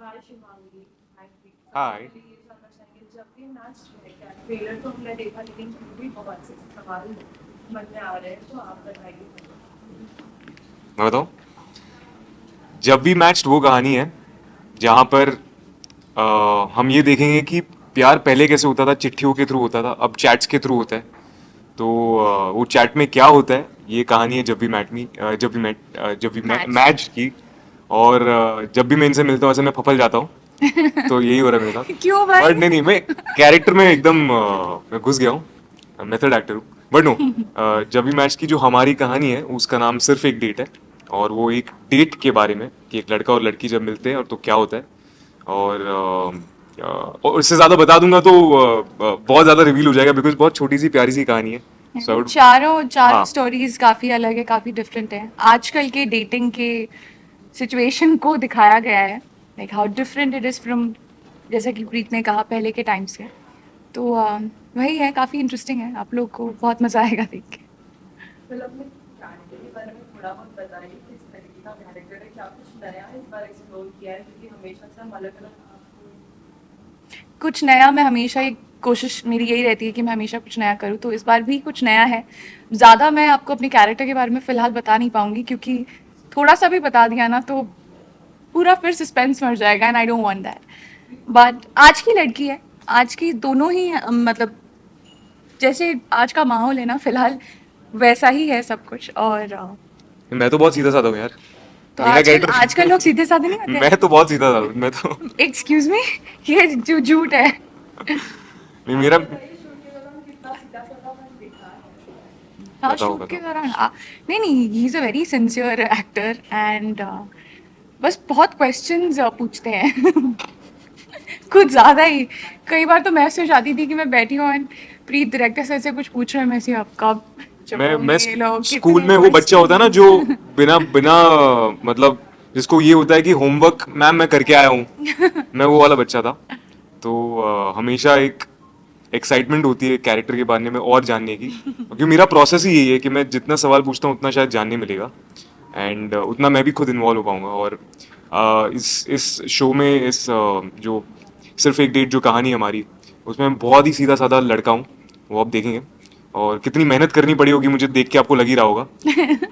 हाय शिवांगी। हाय प्रीत। सबसे हाय। पहले ये जानना चाहेंगे जब भी मैच है क्या ट्रेलर तो हमने देखा लेकिन फिर भी बहुत से सवाल मन में आ रहे हैं तो आप बताइए। मैं बताऊं। जब भी मैच वो कहानी है जहां पर हम ये देखेंगे कि प्यार पहले कैसे होता था, चिट्ठियों के थ्रू होता था, अब चैट्स के थ्रू होता है। तो वो चैट में क्या होता है, ये कहानी है जब भी मैच। मैच की। और जब भी मैं इनसे मिलता हूँ ऐसे मैं फफल जाता हूँ। तो यही हो रहा है मेरे क्यों साथ। बट भाई? नहीं मैं कैरेक्टर में एकदम मैं घुस गया हूँ, मेथड एक्टर हूँ। बट नो, जब भी मैच की जो हमारी कहानी है उसका नाम सिर्फ एक डेट है। और वो एक डेट के बारे में कि एक लड़का और लड़की जब मिलते हैं और तो क्या होता है। और और इससे ज्यादा बता दूंगा तो बहुत ज्यादा रिवील हो जाएगा, बिकॉज बहुत छोटी सी प्यारी सी कहानी है। सो आई वुड। चारों चारों हाँ। स्टोरीज काफी अलग है, काफी डिफरेंट है। आजकल के डेटिंग के सिचुएशन को दिखाया गया है, like how different it is from, जैसा कि प्रीत ने कहा, पहले के टाइम से। तो वही है, काफी इंटरेस्टिंग है। आप लोग को बहुत मजा आएगा देख के। फिल्म में कैरेक्टर के बारे में थोड़ा बहुत बताइए किस तरीके का कैरेक्टर है, क्या कुछ नया इस बार एक्सप्लोर किया है क्योंकि हमेशा से हम अलग अलग कुछ नया, मैं हमेशा एक कोशिश मेरी यही रहती है कि मैं हमेशा कुछ नया करूँ, तो इस बार भी कुछ नया है। ज़्यादा मैं आपको अपने कैरेक्टर के बारे में फ़िलहाल बता नहीं पाऊँगी, क्योंकि थोड़ा सा भी बता दिया ना तो पूरा फिर सस्पेंस मर जाएगा, and I don't want that. But आज की लड़की है, आज की दोनों ही मतलब जैसे आज का माहौल है ना फ़िलहाल, वैसा ही है सब कुछ। और मैं तो बहुत सीधा साधा हूँ यार। तो मेरा आजकल आजकल लोग कैरेक्टर सीधे साधे नहीं होते मैं तो बहुत सीधा साधा हूँ, मैं तो। हैं। एक्सक्यूज़ मी, ये झूठ है। नहीं आप मेरा। बताइए शो के दौरान कितना सीधा साधा मन दिखा है। हाँ, बताओ शूट के बताओ। दौरान नहीं नहीं, he is a very sincere actor, and बस बहुत क्वेश्चंस पूछते हैं। कुछ ज़्यादा ही। कई बार तो मैं सोच जाती थी कि मैं बैठी हूँ एंड प्रीत डायरेक्टर सर से कुछ पूछ रहे हैं, मैं से अब कब चुप मैं होंगे ये लोग, स्कूल कितने में वो बच्चा होता है ना जो क्वेश्चंस। बिना बिना मतलब जिसको ये होता है कि होमवर्क मैम मैं करके आया हूँ। मैं वो वाला बच्चा था। तो हमेशा एक एक्साइटमेंट होती है कैरेक्टर के बारे में और जानने की, क्योंकि मेरा प्रोसेस ही यही है कि मैं जितना सवाल पूछता हूँ उतना शायद जानने मिलेगा। एंड उतना मैं भी खुद इन्वॉल्व हो पाऊंगा। और इस शो में जो सिर्फ एक डेट जो कहानी है हमारी, उसमें बहुत ही सीधा साधा लड़का हूँ। वो आप देखेंगे। और कितनी मेहनत करनी पड़ी होगी मुझे देख के आपको लग ही रहा होगा।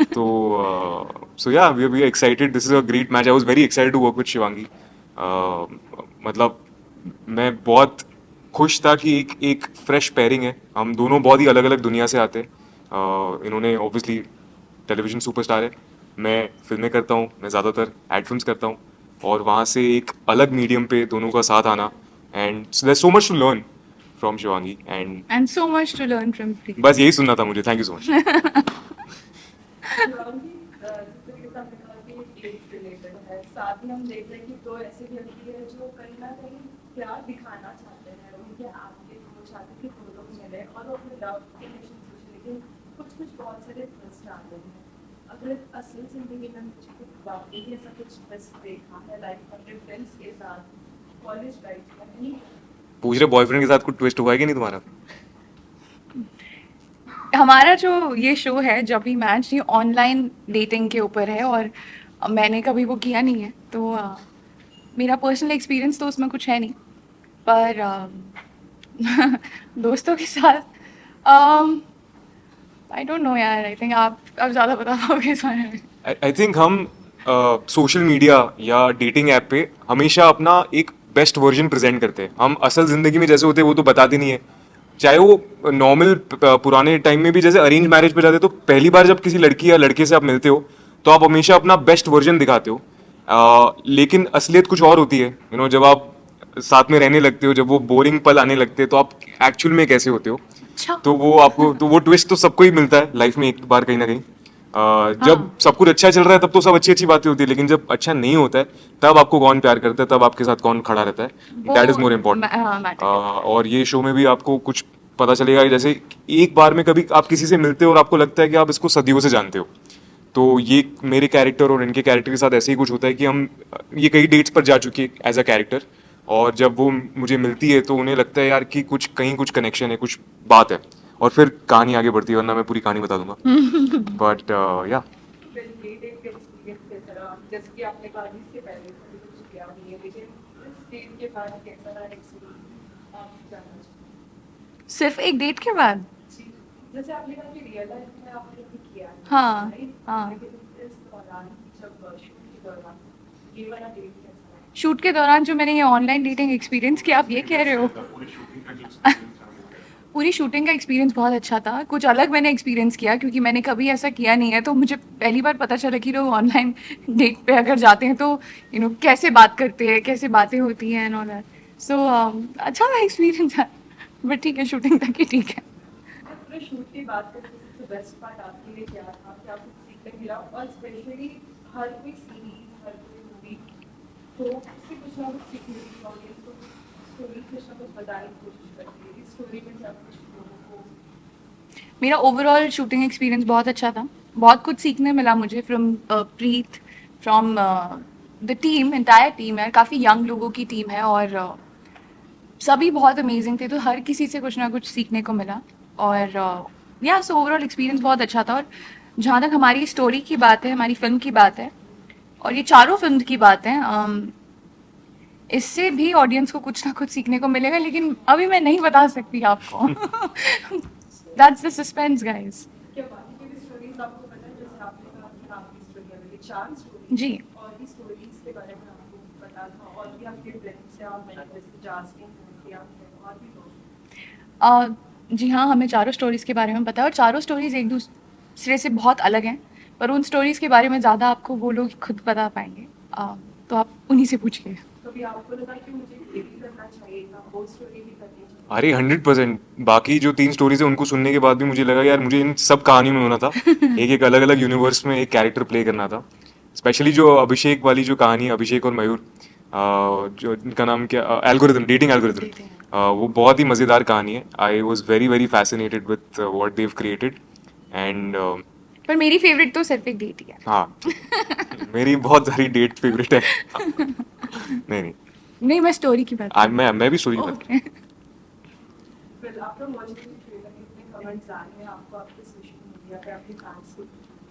तो so yeah we are excited, this is a great match. I was very excited to work with Shivangi. मतलब मैं बहुत खुश था कि एक एक फ्रेश पेयरिंग है। हम दोनों बहुत ही अलग अलग दुनिया से आते हैं। इन्होंने ऑब्वियसली टेलीविजन सुपरस्टार है, मैं फिल्में करता हूँ, मैं ज़्यादातर एड फिल्म्स करता हूँ। और वहाँ से एक अलग मीडियम पे दोनों का साथ आना, and there so much to learn from Shivangi. And and so much to learn from Preet. बस यही सुनना था मुझे। Thank you so much. Shivangi, जिस तरीके से आपने कहा कि डेट रिलेटेड है, साथ में हम देख रहे हैं कि दो ऐसे व्यक्ति है जो कहीं ना कहीं प्यार दिखाना चाहते हैं, उनके आगे वो चाहते हैं कि दो लोग मिले और वो अपने लव के मिशन सोचे, लेकिन कुछ कुछ बहुत सारे ट्विस्ट आते हैं। अगर असल जिंदगी में मुझे कुछ वाकई ऐसा कुछ ट्विस्ट देखा है लाइफ अपने फ्रेंड्स के साथ, कॉलेज लाइफ में नहीं। पूछ रहे बॉयफ्रेंड के साथ कुछ ट्विस्ट हुआ है कि नहीं तुम्हारा? हमारा जो ये शो है जब भी मैच, ये ऑनलाइन डेटिंग के ऊपर है, और मैंने कभी वो किया नहीं है, तो मेरा पर्सनल एक्सपीरियंस तो उसमें कुछ है नहीं। पर दोस्तों के साथ आई डोंट नो यार, आई थिंक आप ज़्यादा बता पाओगे इस बारे में। आई थिंक हम सोशल मीडिया या डेटिंग ऐप पे हमेशा अपना एक बेस्ट वर्जन प्रेजेंट करते हैं। हम असल जिंदगी में जैसे होते हैं वो तो बताते नहीं है। चाहे वो नॉर्मल पुराने टाइम में भी जैसे अरेंज मैरिज पे जाते तो पहली बार जब किसी लड़की या लड़के से आप मिलते हो तो आप हमेशा अपना बेस्ट वर्जन दिखाते हो। लेकिन असलियत कुछ और होती है। जब आप साथ में रहने लगते हो, जब वो बोरिंग पल आने लगते हैं तो आप एक्चुअल में कैसे होते हो। अच्छा। तो वो ट्विस्ट तो सबको ही मिलता है लाइफ में एक बार कहीं ना कहीं। जब हाँ। सब कुछ अच्छा चल रहा है तब तो सब अच्छी अच्छी बातें होती है, लेकिन जब अच्छा नहीं होता है तब आपको कौन प्यार करता है, तब आपके साथ कौन खड़ा रहता है, वो that is more important. Matter करता है। और ये शो में भी आपको कुछ पता चलेगा कि जैसे एक बार में कभी आप किसी से मिलते हो और आपको लगता है कि आप इसको सदियों से जानते हो। तो ये मेरे कैरेक्टर और इनके कैरेक्टर के साथ ऐसे ही कुछ होता है कि हम ये कई डेट्स पर जा चुके हैं एज अ कैरेक्टर। और जब वो मुझे मिलती है तो उन्हें लगता है यार कि कुछ कहीं कुछ कनेक्शन है, कुछ बात है। और फिर कहानी आगे बढ़ती है, वरना मैं पूरी कहानी बता दूंगा। बट या फिर ये डेट का एक्सपीरियंस कैसा रहा, जैसे कि आपने कहा इसके पहले कभी कुछ किया नहीं है लेकिन इस डेट के बाद कैसा रहा एक्सपीरियंस आप जानना चाहेंगे? सिर्फ एक डेट के बाद? जी, जैसे आपने कहा कि रियल लाइफ में आपने भी किया है, हाँ, राइट? हाँ। लेकिन इस दौरान जब शूट के दौरान ये वाला डेट कैसा रहा? शूट के दौरान जो मैंने ये ऑनलाइन डेटिंग एक्सपीरियंस किया, आप ये कह रहे हो? पूरी शूटिंग का एक्सपीरियंस बहुत अच्छा था। कुछ अलग मैंने एक्सपीरियंस किया क्योंकि मैंने कभी ऐसा किया नहीं है, तो मुझे पहली बार पता चला कि लोग ऑनलाइन डेट पे अगर जाते हैं तो कैसे बात करते हैं, कैसे बातें होती हैं एंड ऑल दैट। सो अच्छा था एक्सपीरियंस था, बट ठीक है, शूटिंग तक ही ठीक है। जब पूरे शूट की बात करें तो सबसे बेस्ट पार्ट आपके लिए क्या था? क्या कुछ सीखने मिला? और स्पेशली हर कोई सीरीज, हर कोई मूवी तो उससे कुछ ना कुछ सीखने की ऑडियंस को स्टोरी कुछ ना कुछ बताने की कोशिश करती है। इस स्टोरी में क्या कुछ लोगों को मेरा ओवरऑल शूटिंग एक्सपीरियंस बहुत अच्छा था। बहुत कुछ सीखने मिला मुझे from Preet, from the team, entire team है, काफ़ी यंग लोगों की टीम है और सभी बहुत अमेजिंग थे, तो हर किसी से कुछ ना कुछ सीखने को मिला। और या सो ओवरऑल एक्सपीरियंस बहुत अच्छा था। और जहाँ तक हमारी स्टोरी की बात है, हमारी फिल्म की बात है, और ये चारों फिल्म की बात है, इससे भी ऑडियंस को कुछ ना कुछ सीखने को मिलेगा, लेकिन अभी मैं नहीं बता सकती आपको। That's the suspense guys. क्या बाकी की भी स्टोरीज आपको पता है? जैसे आपने कहा कि आपकी स्टोरी है, मेरी 4 स्टोरी जी। और भी स्टोरीज के बारे में आपको पता था और भी आपके फ्रेंड्स से आप मैंने जैसे जास्मिन या और भी लोग जी हाँ, हमें चारों स्टोरीज़ के बारे में पता है और चारों स्टोरीज़ एक दूसरे से बहुत अलग हैं, पर उन स्टोरीज़ के बारे में ज़्यादा आपको वो लोग खुद बता पाएंगे। तो आप उन्हीं से पूछिए। कभी आपको लगा कि मुझे ये भी करना चाहिए था, वो स्टोरी भी करनी चाहिए? अरे 100%। बाकी जो 3 स्टोरीज है उनको सुनने के बाद भी मुझे लगा यार मुझे इन सब कहानी में होना था। एक एक अलग अलग यूनिवर्स में एक कैरेक्टर प्ले करना था। स्पेशली जो अभिषेक वाली जो कहानी है, अभिषेक और मयूर, जो इनका नाम क्या, एल्गोरिथम, डेटिंग एल्गोरिथम, वो बहुत ही मज़ेदार कहानी है। I was very very fascinated with what Dev created and पर मेरी फेवरेट तो सिर्फ एक डेट ही है। हाँ ठीक है। मेरी बहुत सारी डेट फेवरेट है। नहीं नहीं, नहीं, मैं स्टोरी की बात मैं भी स्टोरी की बात ओके। फिर आपका वॉचिंग ट्रेलर कितने कमेंट्स आ रहे हैं आपको आपके सोशल मीडिया पे आपके फैंस को?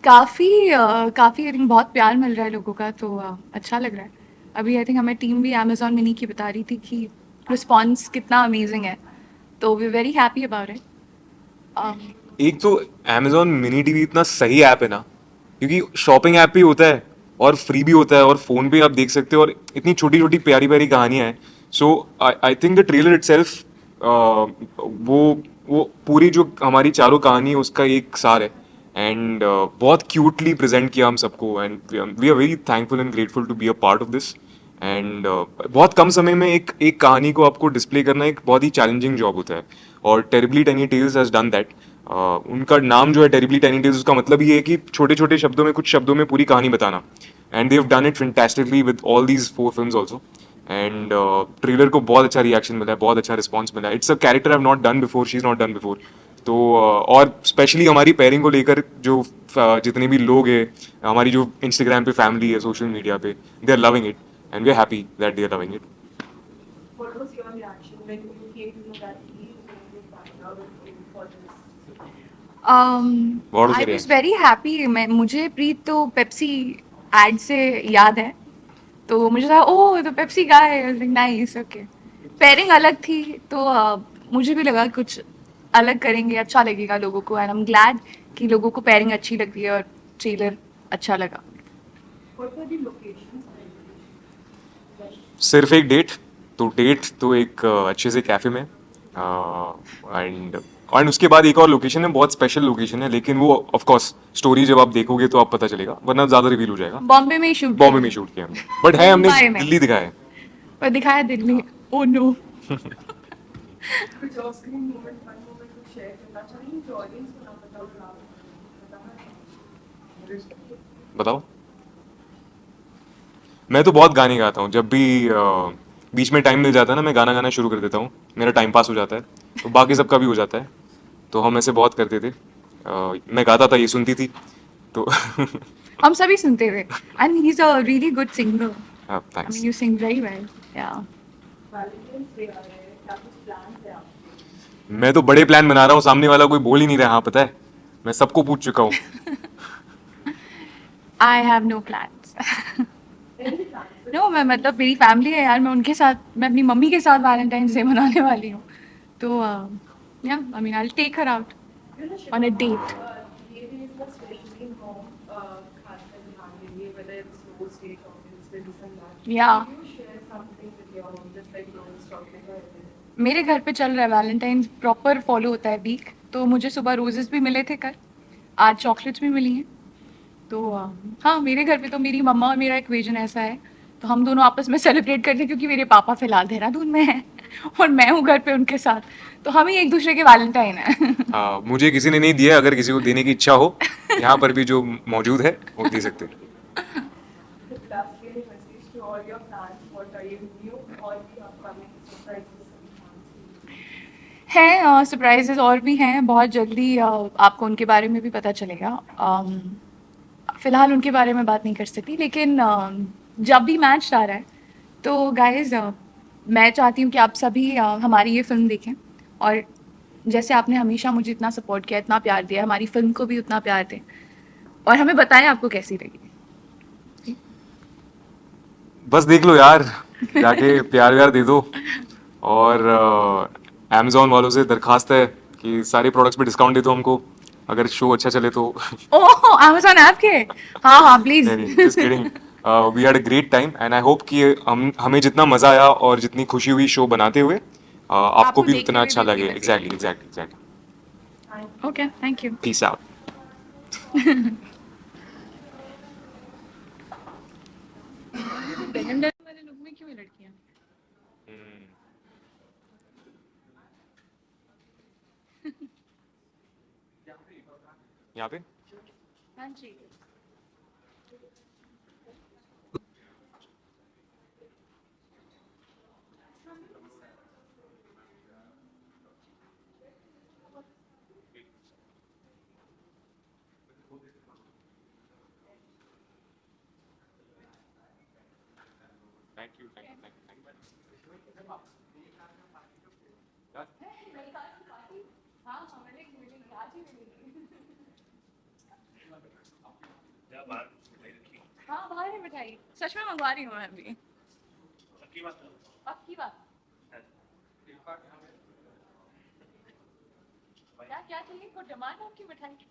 काफ़ी आई थिंक बहुत प्यार मिल रहा है लोगों का, तो अच्छा लग रहा है। अभी आई थिंक हमें टीम भी अमेजोन मिनी की बता रही थी कि रिस्पॉन्स कितना अमेजिंग है, तो we very happy about it. एक तो Amazon मिनी टीवी इतना सही ऐप है ना, क्योंकि शॉपिंग ऐप भी होता है और फ्री भी होता है और फोन पे आप देख सकते हो और इतनी छोटी छोटी प्यारी प्यारी कहानियां हैं। So I think the trailer itself, वो पूरी जो हमारी चारों कहानी है उसका एक सार है एंड बहुत क्यूटली प्रेजेंट किया हम सबको and we are very thankful and grateful to be a part of this and बहुत कम समय में एक एक कहानी को आपको डिस्प्ले करना एक बहुत ही चैलेंजिंग जॉब होता है और टेरिबली टेनी टेल्स हैज डन दैट। उनका नाम जो है टेरिबली टेनी टेल्स, उसका मतलब ये है कि छोटे छोटे शब्दों में, कुछ शब्दों में पूरी कहानी बताना, and they have done it fantastically with all these 4 films also and trailer को बहुत अच्छा रिएक्शन मिला है, बहुत अच्छा रिस्पॉन्स मिला है। It's a character I have not done before, she is not done before. तो और स्पेशली हमारी पेयरिंग को लेकर जो जितने भी लोग हैं, हमारी जो इंस्टाग्राम पे फैमिली है, सोशल मीडिया पे, they are loving it and we are happy that they are loving it. What was your reaction when you came to know that he is going to find out for this? What was I your was very happy. मुझे प्रीत तो Pepsi add से याद है, तो मुझे था ओह तो Pepsi का है, नाइस, ओके। पेयरिंग अलग थी, तो मुझे भी लगा कुछ अलग करेंगे, अच्छा लगेगा लोगों को, एंड आई एम ग्लैड कि लोगों को पेयरिंग अच्छी लग रही है और ट्रेलर अच्छा लगा। What were the locations? सिर्फ एक डेट, तो डेट तो एक अच्छे से कैफे में एंड उसके बाद एक और लोकेशन है, बहुत स्पेशल लोकेशन है, लेकिन वो ऑफ कोर्स स्टोरी जब आप देखोगे तो आप पता चलेगा, वरना ज्यादा रिवील हो जाएगा। बॉम्बे में ही शूट बॉम्बे में शूट किया हमने, बट है हमने मुंबई में। दिल्ली दिखाया है। पर दिखाया दिल्ली। Oh no. कुछ off screen moment, fun moment कुछ शेयर करना चाहिए जो ऑडियंस को ना पता हो और आपको पता बताओ। मैं तो बहुत गाने गाता हूँ, जब भी बीच में टाइम मिल जाता है ना, मैं गाना गाना शुरू कर देता हूँ, मेरा टाइम पास हो जाता है, तो बाकी सबका भी हो जाता है, तो हम ऐसे बहुत करते थे। मैं गाता था, ये सुनती थी, तो हम सभी सुनते थे, and he is a really good singer. I thanks. Mean you sing very well. या वैलेंटाइंस डे आ रहा है, क्या कुछ प्लान्स है आपके? मैं तो बड़े प्लान बना रहा हूँ, सामने वाला कोई बोल ही नहीं रहा। हाँ पता है, मैं सबको पूछ चुका हूँ। I have no plans. Any plans? No मैं मतलब मेरी फैमिली है यार, मैं उनके साथ, मैं अपनी मम्मी के साथ वैलेंटाइंस डे मनाने वाली हूँ, तो yeah I mean I will take her out on a date. ये भी is especially mom खासकर ध्यान देंगे whether it's rose day chocolates with this and that. Yeah. Do you share something with your mom just like rose chocolate or anything? मेरे घर पे चल रहा है वैलेंटाइंस, प्रॉपर फॉलो होता है वीक, तो मुझे सुबह रोजेस भी मिले थे कल, आज चॉकलेट्स भी मिली हैं, तो हाँ मेरे घर पे तो मेरी मम्मा और मेरा इक्वेशन ऐसा है, तो हम दोनों आपस में सेलिब्रेट करते हैं, क्योंकि मेरे पापा फिलहाल देहरादून में हैं और मैं हूँ घर पे उनके साथ, तो हम ही एक दूसरे के वैलेंटाइन हैं। मुझे किसी ने नहीं दिया, अगर किसी को देने की इच्छा हो यहाँ पर भी जो मौजूद है वो दे सकते हैं। Lastly, message to all your fans, what are you new or the upcoming surprises and plans? हैं सरप्राइजेस और भी हैं, बहुत जल्दी आपको उनके बारे में भी पता चलेगा। फ़िलहाल उनके बारे में बात नहीं कर सकती, लेकिन जब भी मैच आ रहा है तो गाइज़ मैं चाहती हूँ कि आप सभी हमारी ये फ़िल्म देखें, और जैसे आपने हमेशा मुझे इतना सपोर्ट किया, इतना प्यार दिया, हमारी फ़िल्म को भी उतना प्यार दें और हमें बताएं आपको कैसी लगी। बस देख लो यार, जाके प्यार व्यार दे दो, और अमेजोन वालों से दरखास्त है कि सारे प्रोडक्ट्स पे डिस्काउंट दे दो हमको, अगर शो अच्छा चले तो। ओह अमेज़न ऐप के, हाँ हाँ प्लीज़। नहीं नहीं, just kidding. We had a great time and I hope कि हमें जितना मजा आया और जितनी खुशी हुई शो बनाते हुए, आपको आपको भी देखने उतना में अच्छा भी उतनी लगे। मज़े एग्जैक्टली आएगी। Exactly exactly. Okay, thank you. Peace out. Denim वाले लुक में क्यों है लड़कियाँ? यहाँ पे हाँ जी। Thank you thank you thank you thank हाँ हाँ मैंने मिलेंगे, आज ही मिलेंगे। हाँ बाहर है मिठाई, सच में मंगवा रही हूँ मैं अभी, पक्की बात। क्या क्या चाहिए, को डिमांड है आपकी मिठाई की?